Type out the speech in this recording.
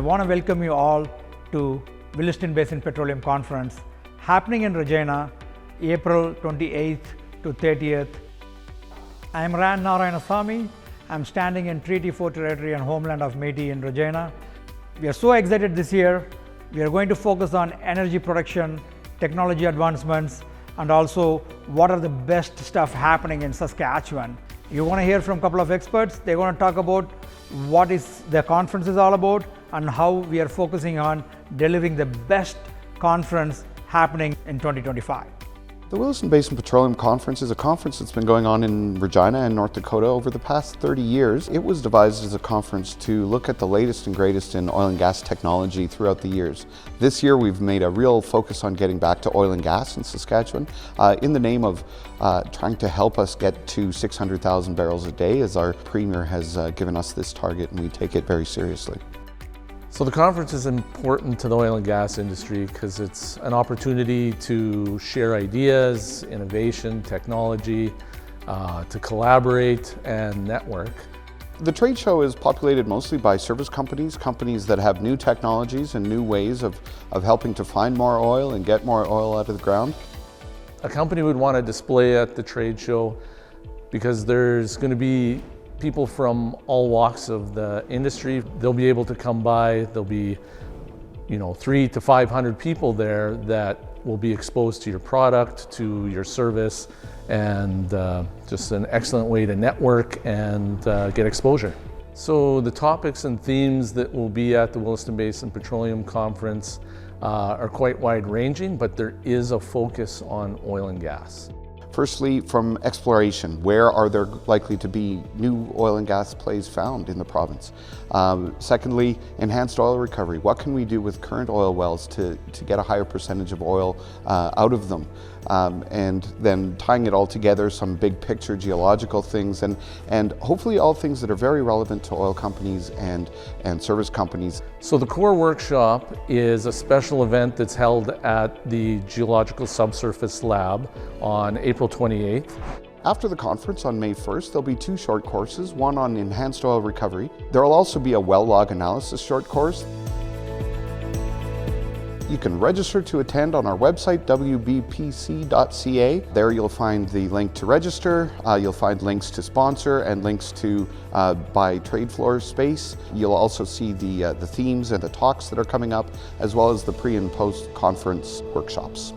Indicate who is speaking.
Speaker 1: want to welcome you all to Williston Basin Petroleum Conference happening in Regina, April 28th to 30th. I am Ran Narayanasamy. I'm standing in Treaty 4 territory and homeland of Métis in Regina. We are so excited this year. We are going to focus on energy production, technology advancements, and also what are the best stuff happening in Saskatchewan. You want to hear from a couple of experts. They're going to talk about what is the conference is all about and how we are focusing on delivering the best conference happening in 2025.
Speaker 2: The Williston Basin Petroleum Conference is a conference that's been going on in Regina and North Dakota over the past 30 years. It was devised as a conference to look at the latest and greatest in oil and gas technology throughout the years. This year we've made a real focus on getting back to oil and gas in Saskatchewan in the name of trying to help us get to 600,000 barrels a day, as our Premier has given us this target, and we take it very seriously.
Speaker 3: So the conference is important to the oil and gas industry because it's an opportunity to share ideas, innovation, technology, to collaborate and network.
Speaker 2: The trade show is populated mostly by service companies, companies that have new technologies and new ways of helping to find more oil and get more oil out of the ground.
Speaker 3: A company would want to display at the trade show because there's going to be people from all walks of the industry. They'll be able to come by. There'll be, 300 to 500 people there that will be exposed to your product, to your service, and just an excellent way to network and get exposure. So the topics and themes that will be at the Williston Basin Petroleum Conference are quite wide-ranging, but there is a focus on oil and gas.
Speaker 2: Firstly, from exploration, where are there likely to be new oil and gas plays found in the province? Secondly, enhanced oil recovery. What can we do with current oil wells to get a higher percentage of oil out of them? And then tying it all together, some big picture geological things, and hopefully all things that are very relevant to oil companies and service companies.
Speaker 3: So the core workshop is a special event that's held at the Geological Subsurface Lab on April 28th.
Speaker 2: After the conference on May 1st, there'll be two short courses, one on enhanced oil recovery. There'll also be a well log analysis short course. You can register to attend on our website, wbpc.ca. There you'll find the link to register, you'll find links to sponsor and links to buy trade floor space. You'll also see the themes and the talks that are coming up, as well as the pre and post conference workshops.